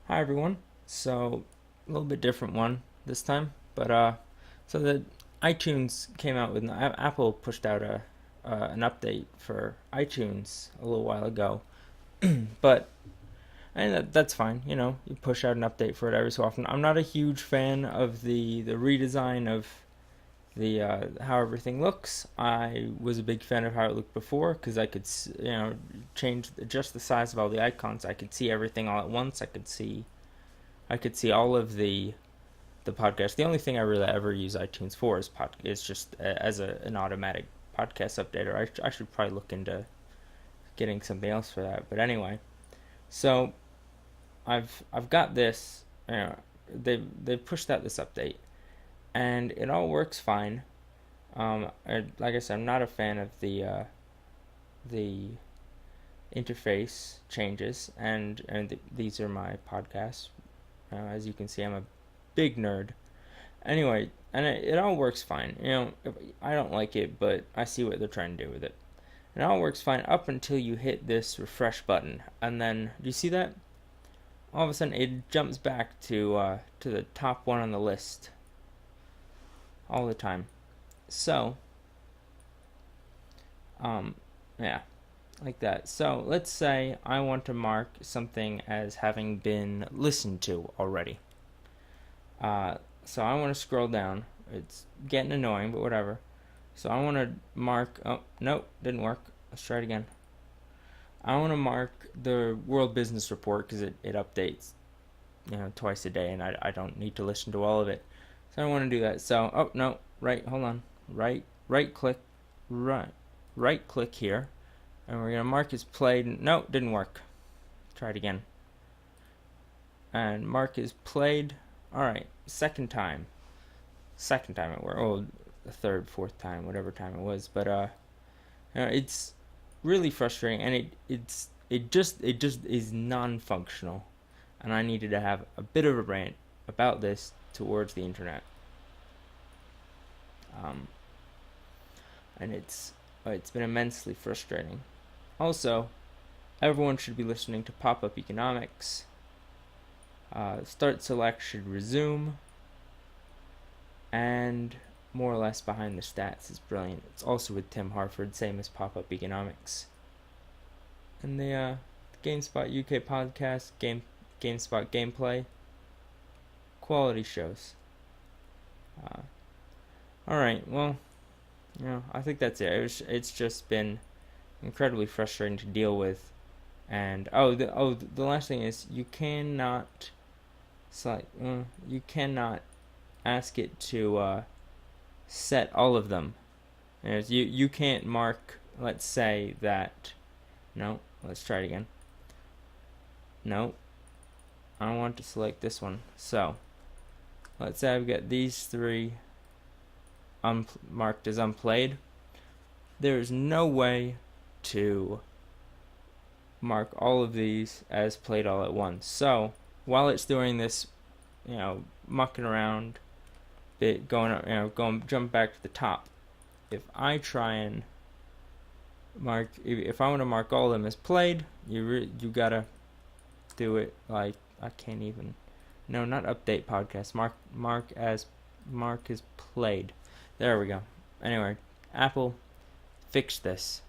Hi everyone. So a little bit different one this time, but so the iTunes came out with Apple pushed out a an update for iTunes a little while ago, but and that's fine. You push out an update for it every so often. I'm not a huge fan of the redesign of the how everything looks. I was a big fan of how it looked before because I could change adjust the size of all the icons. I could see everything all at once. I could see all of the podcast. The only thing I really ever use iTunes for is just as an automatic podcast updater. I should probably look into getting something else for that. But anyway, so I've got this. They've pushed out this update, and it all works fine. Like I said, I'm not a fan of the interface changes, and these are my podcasts. As you can see, I'm a big nerd. Anyway, and it all works fine. I don't like it, but I see what they're trying to do with it. And it all works fine up until you hit this refresh button, and then do you see that? All of a sudden, it jumps back to the top one on the list all the time. So, um, yeah, like that. So let's say I want to mark something as having been listened to already. Uh, so I want to scroll down. It's getting annoying, but whatever. So I want to mark. Oh, nope, didn't work. Let's try it again. I want to mark the World Business Report because it updates, twice a day, and I don't need to listen to all of it. So I want to do that. So oh no, right, hold on, right click, right click here, and we're gonna mark as played. No, didn't work. Try it again. And mark is played. All right, second time it worked. Oh, the third, fourth time, whatever time it was. But it's really frustrating, and it just is non-functional, and I needed to have a bit of a rant about this towards the internet. Um, and it's been immensely frustrating. Also, everyone should be listening to pop-up economics. Start select should resume, and more or less behind the stats is brilliant. It's also with Tim Harford, same as pop-up economics. And the GameSpot UK podcast, GameSpot gameplay, quality shows. All right, well, I think that's it. It's just been incredibly frustrating to deal with. And the last thing is you cannot ask it to set all of them. You can't mark. Let's say that. No, let's try it again. No, I want to select this one. So let's say I've got these three marked as unplayed. There is no way to mark all of these as played all at once. So while it's doing this, mucking around, jump back to the top. If I try and if I want to mark all of them as played, you gotta do it like I can't even. No, not update podcast. Mark as played. There we go. Anyway, Apple, fix this.